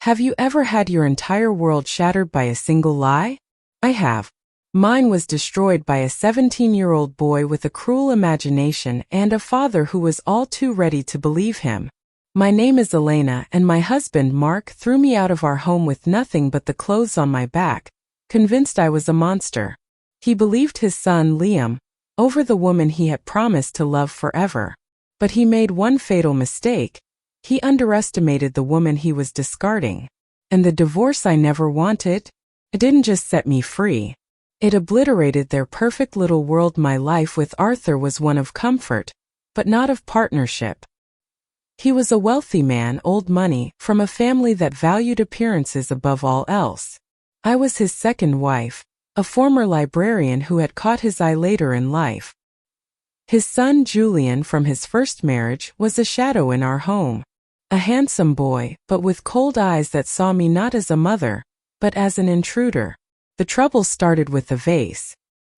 Have you ever had your entire world shattered by a single lie? I have. Mine was destroyed by a 17-year-old boy with a cruel imagination and a father who was all too ready to believe him. My name is Elena, and my husband Mark threw me out of our home with nothing but the clothes on my back, convinced I was a monster. He believed his son Liam over the woman he had promised to love forever. But he made one fatal mistake. He underestimated the woman he was discarding. And the divorce I never wanted? It didn't just set me free. It obliterated their perfect little world. My life with Arthur was one of comfort, but not of partnership. He was a wealthy man, old money, from a family that valued appearances above all else. I was his second wife, a former librarian who had caught his eye later in life. His son Julian from his first marriage was a shadow in our home. A handsome boy, but with cold eyes that saw me not as a mother, but as an intruder. The trouble started with a vase.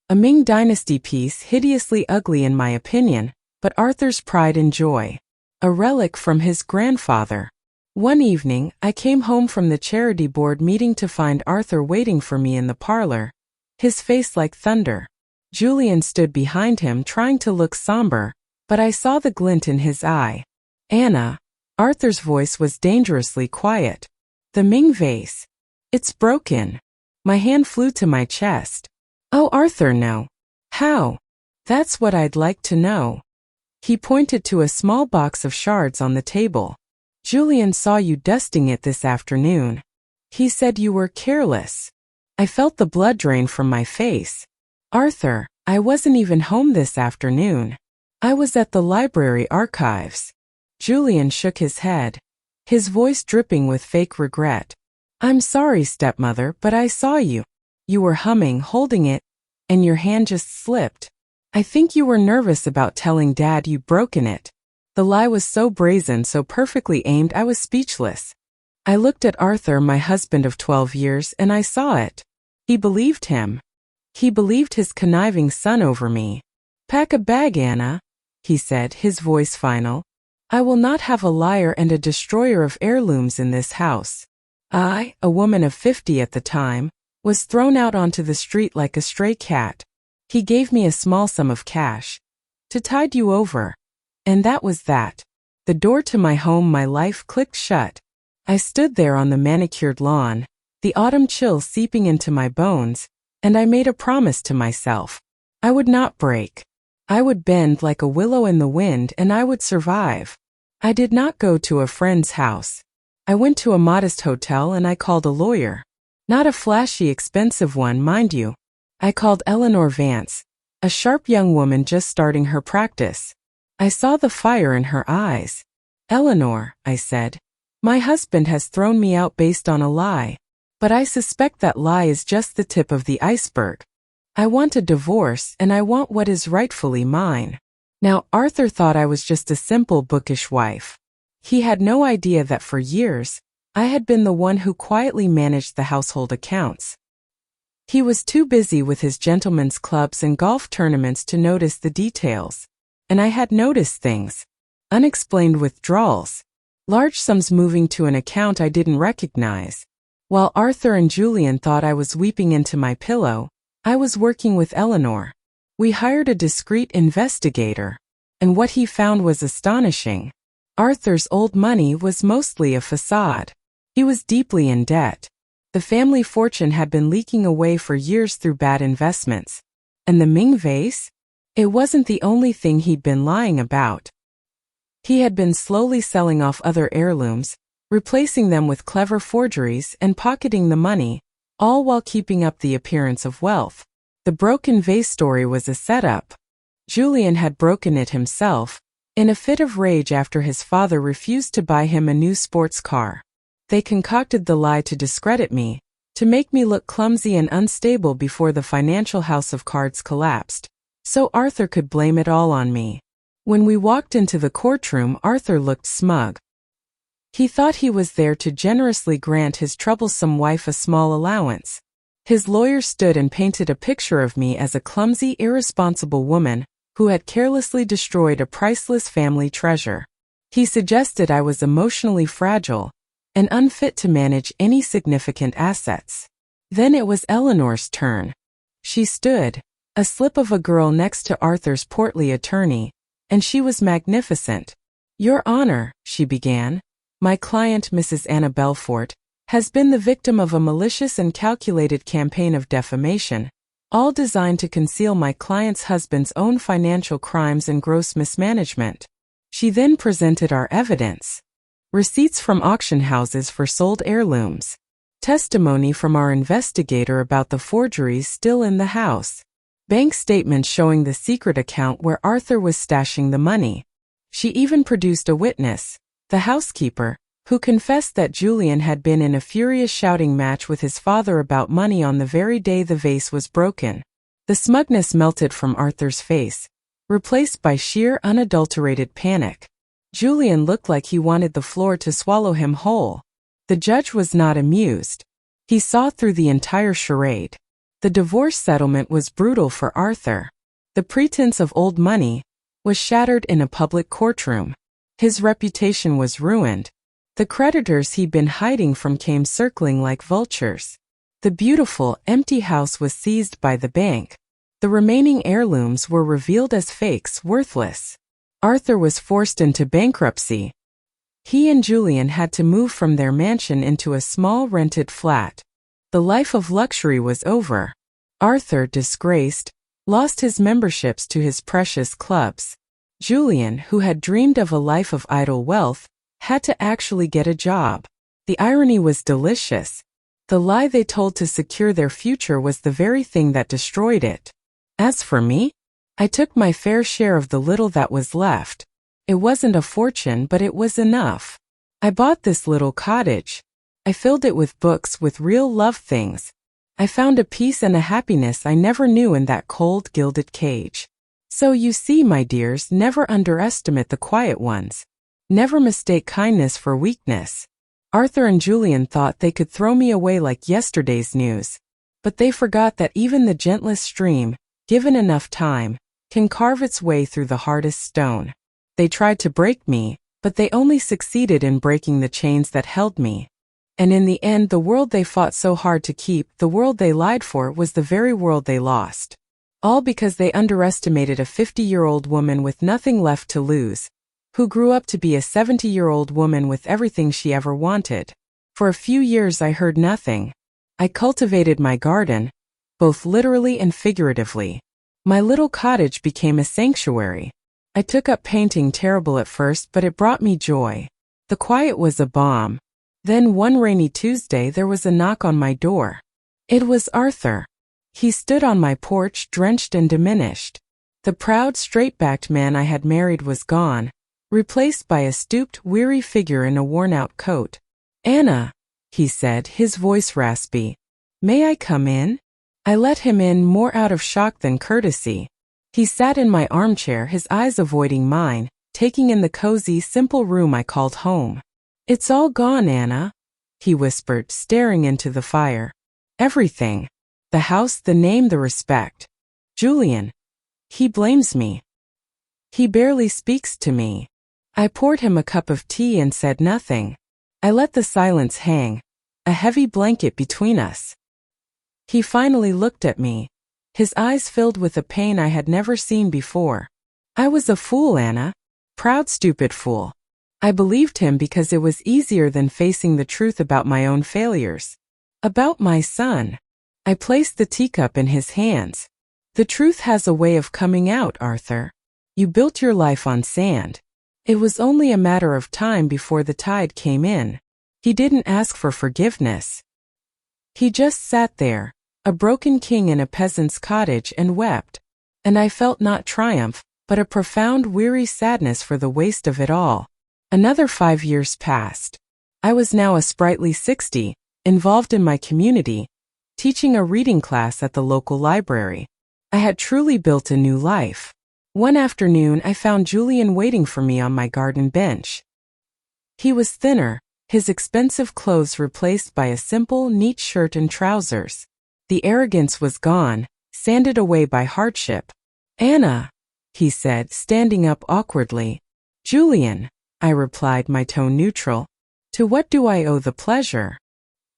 A Ming Dynasty piece, hideously ugly in my opinion, but Arthur's pride and joy. A relic from his grandfather. One evening, I came home from the charity board meeting to find Arthur waiting for me in the parlor, his face like thunder. Julian stood behind him trying to look somber, but I saw the glint in his eye. Anna. Arthur's voice was dangerously quiet. The Ming vase. It's broken. My hand flew to my chest. Oh, Arthur, no. How? That's what I'd like to know. He pointed to a small box of shards on the table. Julian saw you dusting it this afternoon. He said you were careless. I felt the blood drain from my face. Arthur, I wasn't even home this afternoon. I was at the library archives. Julian shook his head, his voice dripping with fake regret. I'm sorry, stepmother, but I saw you. You were humming, holding it, and your hand just slipped. I think you were nervous about telling Dad you'd broken it. The lie was so brazen, so perfectly aimed, I was speechless. I looked at Arthur, my husband of 12 years, and I saw it. He believed him. He believed his conniving son over me. Pack a bag, Anna, he said, his voice final. I will not have a liar and a destroyer of heirlooms in this house. I, a woman of 50 at the time, was thrown out onto the street like a stray cat. He gave me a small sum of cash to tide you over. And that was that. The door to my home, my life, clicked shut. I stood there on the manicured lawn, the autumn chill seeping into my bones, and I made a promise to myself. I would not break. I would bend like a willow in the wind, and I would survive. I did not go to a friend's house. I went to a modest hotel and I called a lawyer. Not a flashy, expensive one, mind you. I called Eleanor Vance, a sharp young woman just starting her practice. I saw the fire in her eyes. Eleanor, I said, my husband has thrown me out based on a lie. But I suspect that lie is just the tip of the iceberg. I want a divorce, and I want what is rightfully mine. Now, Arthur thought I was just a simple bookish wife. He had no idea that for years, I had been the one who quietly managed the household accounts. He was too busy with his gentlemen's clubs and golf tournaments to notice the details. And I had noticed things. Unexplained withdrawals. Large sums moving to an account I didn't recognize. While Arthur and Julian thought I was weeping into my pillow, I was working with Eleanor. We hired a discreet investigator, and what he found was astonishing. Arthur's old money was mostly a facade. He was deeply in debt. The family fortune had been leaking away for years through bad investments. And the Ming vase? It wasn't the only thing he'd been lying about. He had been slowly selling off other heirlooms, replacing them with clever forgeries and pocketing the money, all while keeping up the appearance of wealth. The broken vase story was a setup. Julian had broken it himself, in a fit of rage after his father refused to buy him a new sports car. They concocted the lie to discredit me, to make me look clumsy and unstable before the financial house of cards collapsed, so Arthur could blame it all on me. When we walked into the courtroom, Arthur looked smug. He thought he was there to generously grant his troublesome wife a small allowance. His lawyer stood and painted a picture of me as a clumsy, irresponsible woman who had carelessly destroyed a priceless family treasure. He suggested I was emotionally fragile, and unfit to manage any significant assets. Then it was Eleanor's turn. She stood, a slip of a girl next to Arthur's portly attorney, and she was magnificent. "Your Honor," she began, "my client, Mrs. Anna Belfort, has been the victim of a malicious and calculated campaign of defamation, all designed to conceal my client's husband's own financial crimes and gross mismanagement." She then presented our evidence. Receipts from auction houses for sold heirlooms. Testimony from our investigator about the forgeries still in the house. Bank statements showing the secret account where Arthur was stashing the money. She even produced a witness, the housekeeper, who confessed that Julian had been in a furious shouting match with his father about money on the very day the vase was broken. The smugness melted from Arthur's face, replaced by sheer unadulterated panic. Julian looked like he wanted the floor to swallow him whole. The judge was not amused. He saw through the entire charade. The divorce settlement was brutal for Arthur. The pretense of old money was shattered in a public courtroom. His reputation was ruined. The creditors he'd been hiding from came circling like vultures. The beautiful, empty house was seized by the bank. The remaining heirlooms were revealed as fakes, worthless. Arthur was forced into bankruptcy. He and Julian had to move from their mansion into a small rented flat. The life of luxury was over. Arthur, disgraced, lost his memberships to his precious clubs. Julian, who had dreamed of a life of idle wealth, had to actually get a job. The irony was delicious. The lie they told to secure their future was the very thing that destroyed it. As for me, I took my fair share of the little that was left. It wasn't a fortune, but it was enough. I bought this little cottage. I filled it with books, with real love things. I found a peace and a happiness I never knew in that cold, gilded cage. So you see, my dears, never underestimate the quiet ones. Never mistake kindness for weakness. Arthur and Julian thought they could throw me away like yesterday's news. But they forgot that even the gentlest stream, given enough time, can carve its way through the hardest stone. They tried to break me, but they only succeeded in breaking the chains that held me. And in the end, the world they fought so hard to keep, the world they lied for, was the very world they lost. All because they underestimated a 50-year-old woman with nothing left to lose, who grew up to be a 70-year-old woman with everything she ever wanted. For a few years I heard nothing. I cultivated my garden, both literally and figuratively. My little cottage became a sanctuary. I took up painting, terrible at first, but it brought me joy. The quiet was a balm. Then one rainy Tuesday there was a knock on my door. It was Arthur. He stood on my porch, drenched and diminished. The proud, straight-backed man I had married was gone, replaced by a stooped, weary figure in a worn-out coat. "Anna," he said, his voice raspy. "May I come in?" I let him in, more out of shock than courtesy. He sat in my armchair, his eyes avoiding mine, taking in the cozy, simple room I called home. "It's all gone, Anna," he whispered, staring into the fire. "Everything. The house, the name, the respect. Julian. He blames me. He barely speaks to me." I poured him a cup of tea and said nothing. I let the silence hang, a heavy blanket between us. He finally looked at me, his eyes filled with a pain I had never seen before. "I was a fool, Anna. Proud, stupid fool. I believed him because it was easier than facing the truth about my own failures. About my son." I placed the teacup in his hands. "The truth has a way of coming out, Arthur. You built your life on sand. It was only a matter of time before the tide came in." He didn't ask for forgiveness. He just sat there, a broken king in a peasant's cottage, and wept. And I felt not triumph, but a profound, weary sadness for the waste of it all. Another 5 years passed. I was now a sprightly 60, involved in my community, teaching a reading class at the local library. I had truly built a new life. One afternoon I found Julian waiting for me on my garden bench. He was thinner, his expensive clothes replaced by a simple, neat shirt and trousers. The arrogance was gone, sanded away by hardship. "Anna," he said, standing up awkwardly. "Julian," I replied, my tone neutral. To what do I owe the pleasure?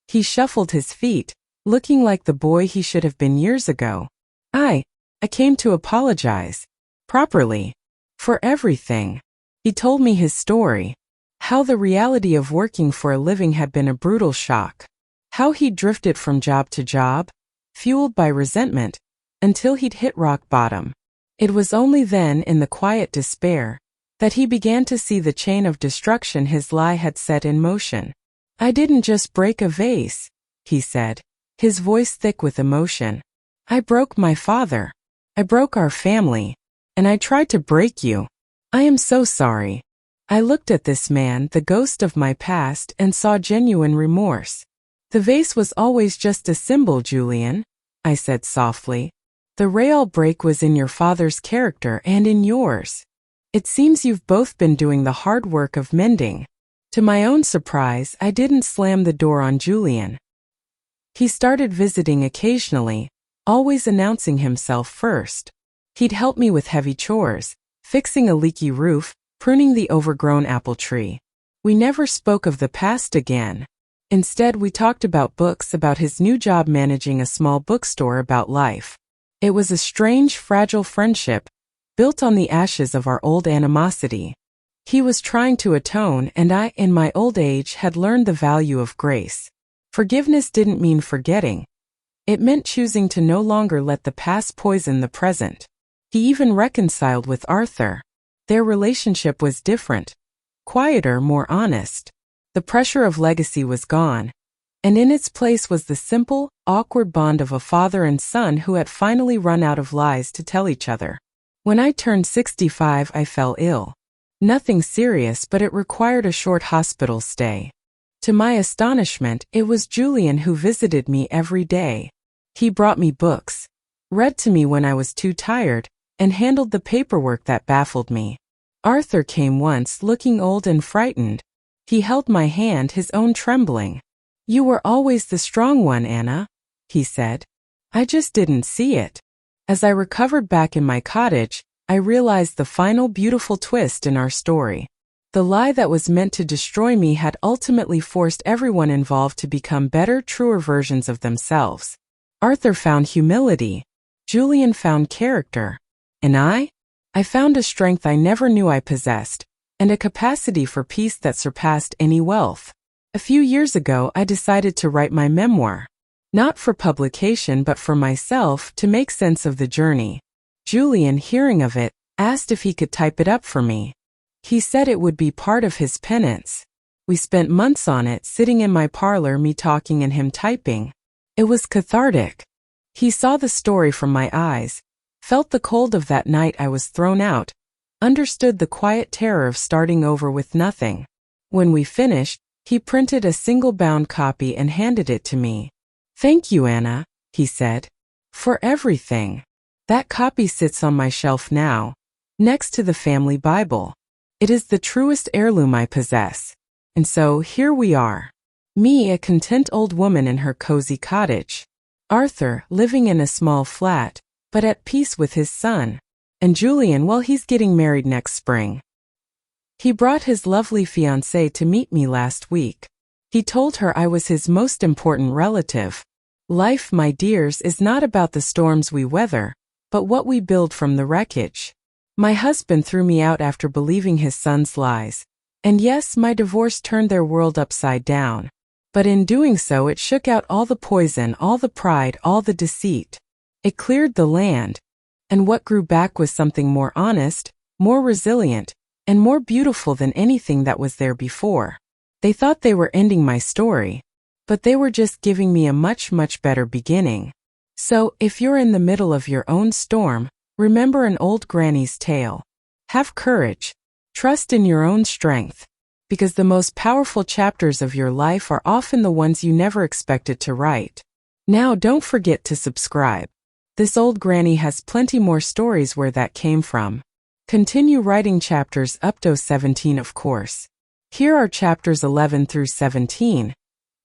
He shuffled his feet, looking like the boy he should have been years ago. I came to apologize. Properly. For everything. He told me his story. How the reality of working for a living had been a brutal shock. How he drifted from job to job, fueled by resentment, until he'd hit rock bottom. It was only then, in the quiet despair, that he began to see the chain of destruction his lie had set in motion. I didn't just break a vase, he said, his voice thick with emotion. I broke my father. I broke our family. And I tried to break you. I am so sorry. I looked at this man, the ghost of my past, and saw genuine remorse. The vase was always just a symbol, Julian, I said softly. The real break was in your father's character and in yours. It seems you've both been doing the hard work of mending. To my own surprise, I didn't slam the door on Julian. He started visiting occasionally, always announcing himself first. He'd help me with heavy chores, fixing a leaky roof, pruning the overgrown apple tree. We never spoke of the past again. Instead, we talked about books, about his new job managing a small bookstore, about life. It was a strange, fragile friendship, built on the ashes of our old animosity. He was trying to atone, and I, in my old age, had learned the value of grace. Forgiveness didn't mean forgetting. It meant choosing to no longer let the past poison the present. He even reconciled with Arthur. Their relationship was different, quieter, more honest. The pressure of legacy was gone, and in its place was the simple, awkward bond of a father and son who had finally run out of lies to tell each other. When I turned 65, I fell ill. Nothing serious, but it required a short hospital stay. To my astonishment, it was Julian who visited me every day. He brought me books, read to me when I was too tired, and handled the paperwork that baffled me. Arthur came once, looking old and frightened. He held my hand, his own trembling. You were always the strong one, Anna, he said. I just didn't see it. As I recovered back in my cottage, I realized the final beautiful twist in our story. The lie that was meant to destroy me had ultimately forced everyone involved to become better, truer versions of themselves. Arthur found humility. Julian found character. And I found a strength I never knew I possessed, and a capacity for peace that surpassed any wealth. A few years ago, I decided to write my memoir. Not for publication, but for myself, to make sense of the journey. Julian, hearing of it, asked if he could type it up for me. He said it would be part of his penance. We spent months on it, sitting in my parlor, me talking and him typing. It was cathartic. He saw the story from my eyes, felt the cold of that night I was thrown out, understood the quiet terror of starting over with nothing. When we finished, he printed a single-bound copy and handed it to me. Thank you, Anna, he said, for everything. That copy sits on my shelf now, next to the family Bible. It is the truest heirloom I possess. And so here we are. Me, a content old woman in her cozy cottage. Arthur, living in a small flat, but at peace with his son. And Julian, well, he's getting married next spring. He brought his lovely fiancée to meet me last week. He told her I was his most important relative. Life, my dears, is not about the storms we weather, but what we build from the wreckage. My husband threw me out after believing his son's lies. And yes, my divorce turned their world upside down. But in doing so, it shook out all the poison, all the pride, all the deceit. It cleared the land. And what grew back was something more honest, more resilient, and more beautiful than anything that was there before. They thought they were ending my story, but they were just giving me a much, much better beginning. So, if you're in the middle of your own storm, remember an old granny's tale. Have courage. Trust in your own strength, because the most powerful chapters of your life are often the ones you never expected to write. Now, don't forget to subscribe. This old granny has plenty more stories where that came from. Continue writing chapters up to 17, of course. Here are chapters 11 through 17,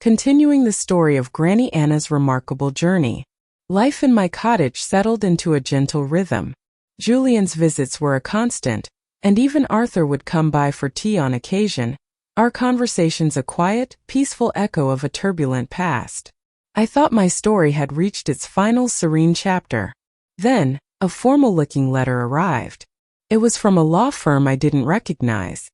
continuing the story of Granny Anna's remarkable journey. Life in my cottage settled into a gentle rhythm. Julian's visits were a constant, and even Arthur would come by for tea on occasion, Our conversations a quiet, peaceful echo of a turbulent past. I thought my story had reached its final serene chapter. Then, a formal-looking letter arrived. It was from a law firm I didn't recognize.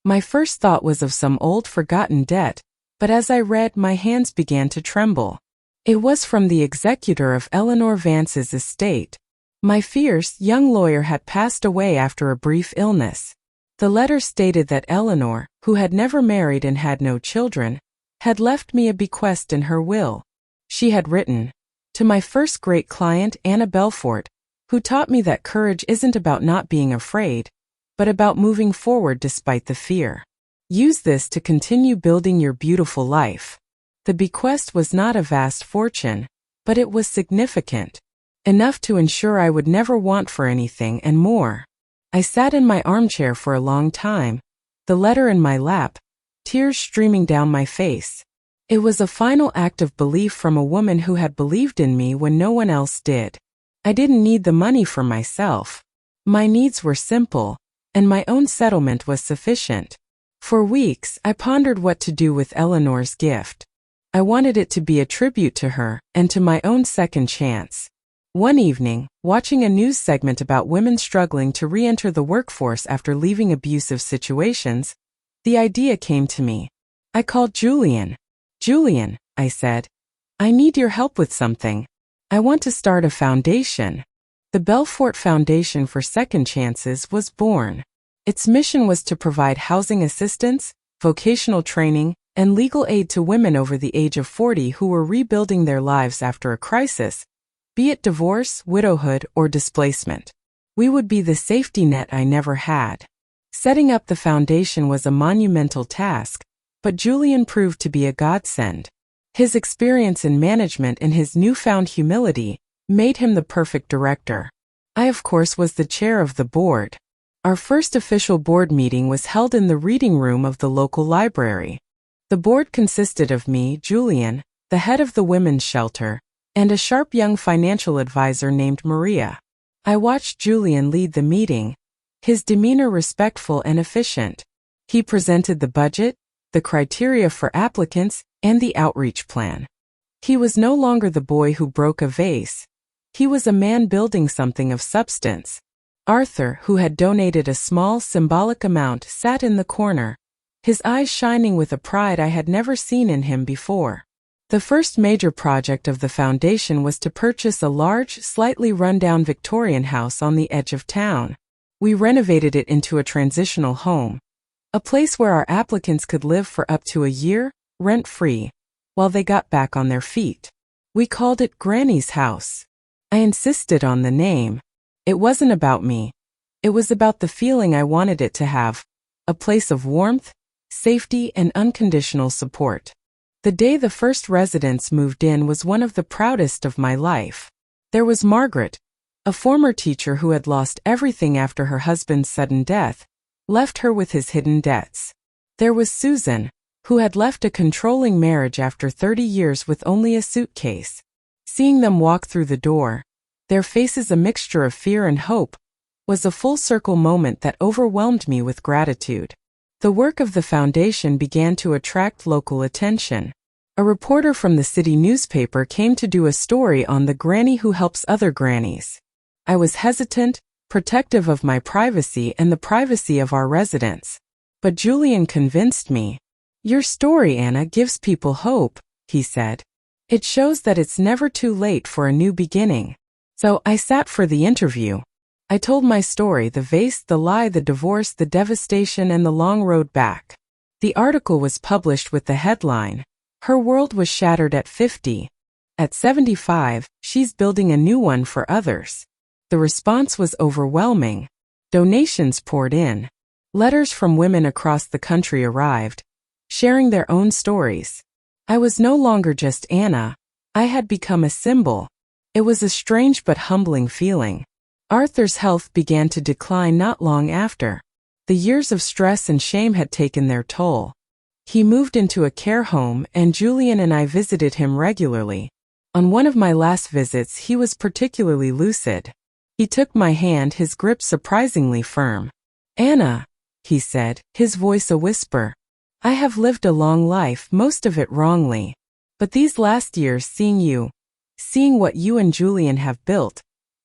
My first thought was of some old forgotten debt, but as I read, my hands began to tremble. It was from the executor of Eleanor Vance's estate. My fierce, young lawyer had passed away after a brief illness. The letter stated that Eleanor, who had never married and had no children, had left me a bequest in her will. She had written, "To my first great client, Anna Belfort, who taught me that courage isn't about not being afraid, but about moving forward despite the fear. Use this to continue building your beautiful life." The bequest was not a vast fortune, but it was significant. Enough to ensure I would never want for anything and more. I sat in my armchair for a long time, the letter in my lap, tears streaming down my face. It was a final act of belief from a woman who had believed in me when no one else did. I didn't need the money for myself. My needs were simple, and my own settlement was sufficient. For weeks, I pondered what to do with Eleanor's gift. I wanted it to be a tribute to her and to my own second chance. One evening, watching a news segment about women struggling to re-enter the workforce after leaving abusive situations, the idea came to me. I called Julian. "Julian," I said, "I need your help with something. I want to start a foundation." The Belfort Foundation for Second Chances was born. Its mission was to provide housing assistance, vocational training, and legal aid to women over the age of 40 who were rebuilding their lives after a crisis, be it divorce, widowhood, or displacement. We would be the safety net I never had. Setting up the foundation was a monumental task, but Julian proved to be a godsend. His experience in management and his newfound humility made him the perfect director. I, of course, was the chair of the board. Our first official board meeting was held in the reading room of the local library. The board consisted of me, Julian, the head of the women's shelter, and a sharp young financial advisor named Maria. I watched Julian lead the meeting, his demeanor respectful and efficient. He presented the budget, the criteria for applicants, and the outreach plan. He was no longer the boy who broke a vase. He was a man building something of substance. Arthur, who had donated a small, symbolic amount, sat in the corner, his eyes shining with a pride I had never seen in him before. The first major project of the foundation was to purchase a large, slightly run-down Victorian house on the edge of town. We renovated it into a transitional home, a place where our applicants could live for up to a year, rent-free, while they got back on their feet. We called it Granny's House. I insisted on the name. It wasn't about me. It was about the feeling I wanted it to have, a place of warmth, safety, and unconditional support. The day the first residents moved in was one of the proudest of my life. There was Margaret, a former teacher who had lost everything after her husband's sudden death, left her with his hidden debts. There was Susan, who had left a controlling marriage after 30 years with only a suitcase. Seeing them walk through the door, their faces a mixture of fear and hope, was a full-circle moment that overwhelmed me with gratitude. The work of the foundation began to attract local attention. A reporter from the city newspaper came to do a story on the granny who helps other grannies. I was hesitant, protective of my privacy and the privacy of our residents. But Julian convinced me. "Your story, Anna, gives people hope," he said. "It shows that it's never too late for a new beginning." So I sat for the interview. I told my story, the vase, the lie, the divorce, the devastation, and the long road back. The article was published with the headline, "Her world was shattered at 50. At 75, she's building a new one for others." The response was overwhelming. Donations poured in. Letters from women across the country arrived, sharing their own stories. I was no longer just Anna. I had become a symbol. It was a strange but humbling feeling. Arthur's health began to decline not long after. The years of stress and shame had taken their toll. He moved into a care home, and Julian and I visited him regularly. On one of my last visits, he was particularly lucid. He took my hand, his grip surprisingly firm. "Anna," he said, his voice a whisper, I have lived a long life, most of it wrongly. But these last years seeing what you and Julian have built,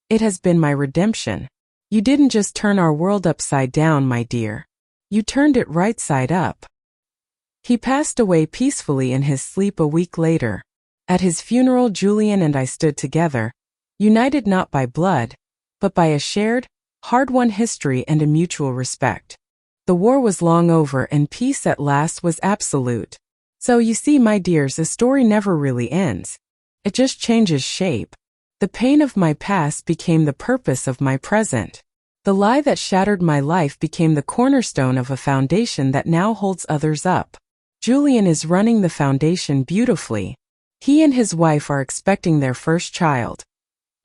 it has been my redemption. You didn't just turn our world upside down, my dear. You turned it right side up. He passed away peacefully in his sleep a week later. At his funeral, Julian and I stood together, united not by blood, but by a shared, hard-won history and a mutual respect. The war was long over and peace at last was absolute. So you see, my dears, a story never really ends. It just changes shape. The pain of my past became the purpose of my present. The lie that shattered my life became the cornerstone of a foundation that now holds others up. Julian is running the foundation beautifully. He and his wife are expecting their first child,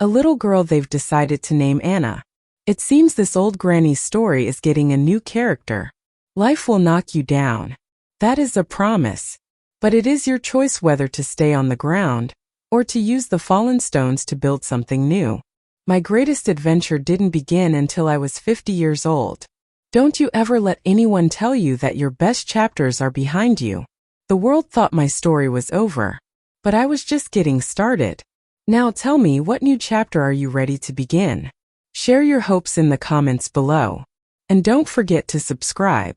a little girl they've decided to name Anna. It seems this old granny's story is getting a new character. Life will knock you down. That is a promise. But it is your choice whether to stay on the ground or to use the fallen stones to build something new. My greatest adventure didn't begin until I was 50 years old. Don't you ever let anyone tell you that your best chapters are behind you. The world thought my story was over, but I was just getting started. Now tell me, what new chapter are you ready to begin? Share your hopes in the comments below. And don't forget to subscribe.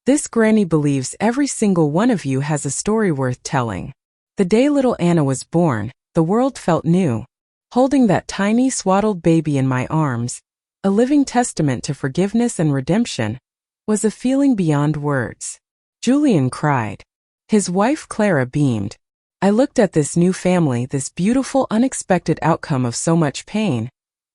This granny believes every single one of you has a story worth telling. The day little Anna was born, the world felt new. Holding that tiny swaddled baby in my arms, a living testament to forgiveness and redemption, was a feeling beyond words. Julian cried. His wife Clara beamed. I looked at this new family, this beautiful, unexpected outcome of so much pain,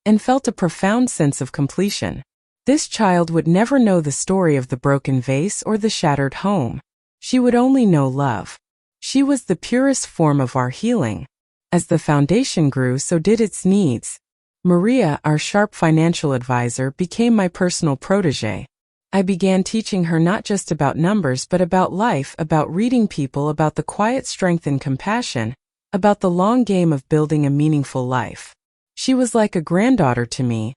and felt a profound sense of completion. This child would never know the story of the broken vase or the shattered home. She would only know love. She was the purest form of our healing. As the foundation grew, so did its needs. Maria, our sharp financial advisor, became my personal protégé. I began teaching her not just about numbers but about life, about reading people, about the quiet strength and compassion, about the long game of building a meaningful life. She was like a granddaughter to me,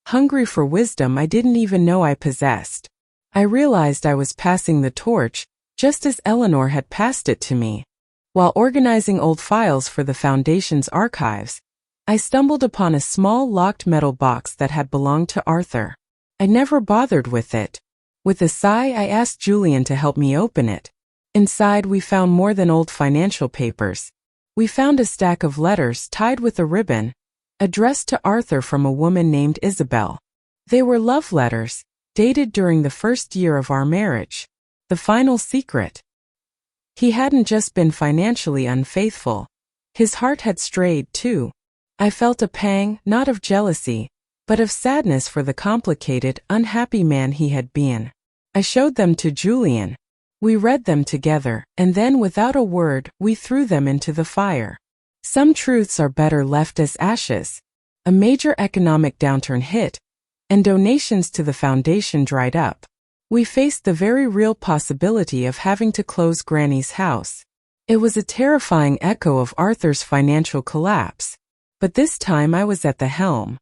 hungry for wisdom I didn't even know I possessed. I realized I was passing the torch, just as Eleanor had passed it to me. While organizing old files for the Foundation's archives, I stumbled upon a small locked metal box that had belonged to Arthur. I never bothered with it. With a sigh, I asked Julian to help me open it. Inside, we found more than old financial papers. We found a stack of letters tied with a ribbon, addressed to Arthur from a woman named Isabel. They were love letters, dated during the first year of our marriage. The final secret. He hadn't just been financially unfaithful. His heart had strayed too. I felt a pang, not of jealousy, but of sadness for the complicated, unhappy man he had been. I showed them to Julian. We read them together, and then without a word, we threw them into the fire. Some truths are better left as ashes. A major economic downturn hit, and donations to the foundation dried up. We faced the very real possibility of having to close Granny's house. It was a terrifying echo of Arthur's financial collapse. But this time I was at the helm.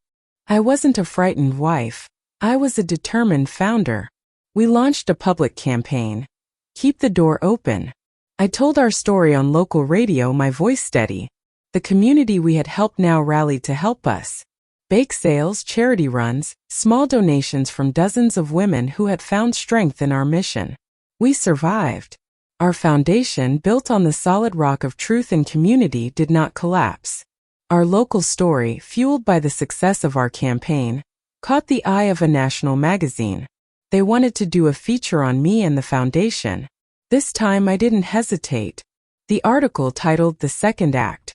I wasn't a frightened wife. I was a determined founder. We launched a public campaign. Keep the door open. I told our story on local radio, my voice steady. The community we had helped now rallied to help us. Bake sales, charity runs, small donations from dozens of women who had found strength in our mission. We survived. Our foundation, built on the solid rock of truth and community, did not collapse. Our local story, fueled by the success of our campaign, caught the eye of a national magazine. They wanted to do a feature on me and the foundation. This time I didn't hesitate. The article, titled "The Second Act: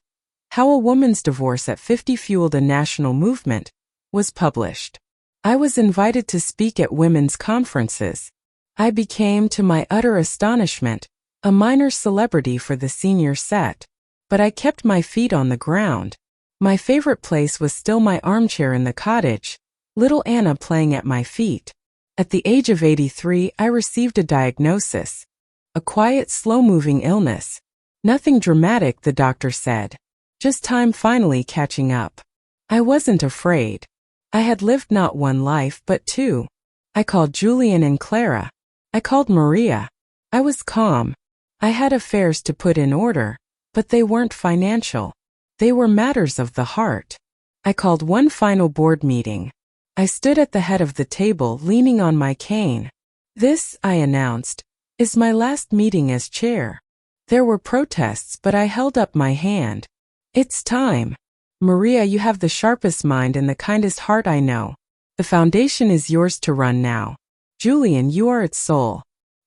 How a Woman's Divorce at 50 Fueled a National Movement," was published. I was invited to speak at women's conferences. I became, to my utter astonishment, a minor celebrity for the senior set. But I kept my feet on the ground. My favorite place was still my armchair in the cottage, little Anna playing at my feet. At the age of 83, I received a diagnosis. A quiet, slow-moving illness. Nothing dramatic, the doctor said. Just time finally catching up. I wasn't afraid. I had lived not one life but two. I called Julian and Clara. I called Maria. I was calm. I had affairs to put in order, but they weren't financial. They were matters of the heart. I called one final board meeting. I stood at the head of the table leaning on my cane. This, I announced, is my last meeting as chair. There were protests, but I held up my hand. It's time. Maria, you have the sharpest mind and the kindest heart I know. The foundation is yours to run now. Julian, you are its soul.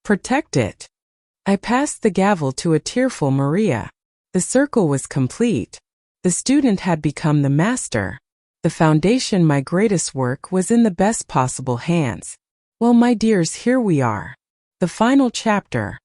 Protect it. I passed the gavel to a tearful Maria. The circle was complete. The student had become the master. The foundation, my greatest work, was in the best possible hands. Well, my dears, here we are. The final chapter.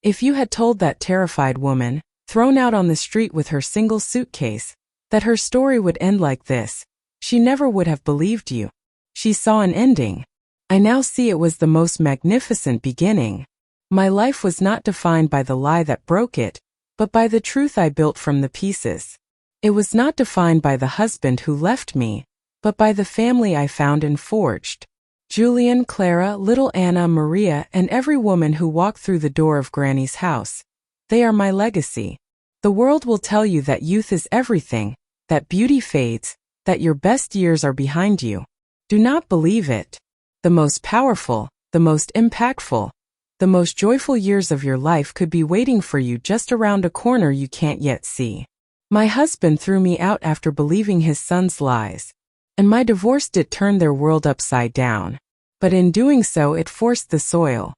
If you had told that terrified woman, thrown out on the street with her single suitcase, that her story would end like this, she never would have believed you. She saw an ending. I now see it was the most magnificent beginning. My life was not defined by the lie that broke it, but by the truth I built from the pieces. It was not defined by the husband who left me, but by the family I found and forged. Julian, Clara, little Anna, Maria, and every woman who walked through the door of Granny's house. They are my legacy. The world will tell you that youth is everything, that beauty fades, that your best years are behind you. Do not believe it. The most powerful, the most impactful, the most joyful years of your life could be waiting for you just around a corner you can't yet see. My husband threw me out after believing his son's lies, and my divorce did turn their world upside down. But in doing so, it forced the soil.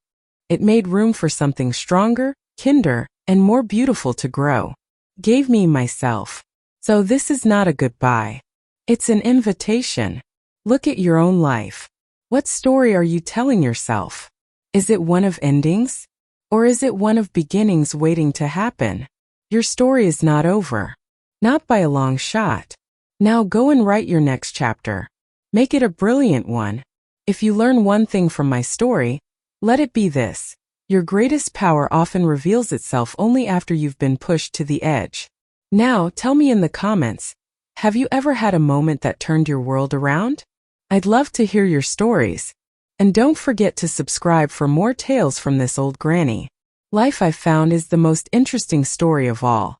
It made room for something stronger, kinder, and more beautiful to grow. Gave me myself. So this is not a goodbye. It's an invitation. Look at your own life. What story are you telling yourself? Is it one of endings? Or is it one of beginnings waiting to happen? Your story is not over. Not by a long shot. Now go and write your next chapter. Make it a brilliant one. If you learn one thing from my story, let it be this. Your greatest power often reveals itself only after you've been pushed to the edge. Now, tell me in the comments, have you ever had a moment that turned your world around? I'd love to hear your stories. And don't forget to subscribe for more tales from this old granny. Life I've found is the most interesting story of all.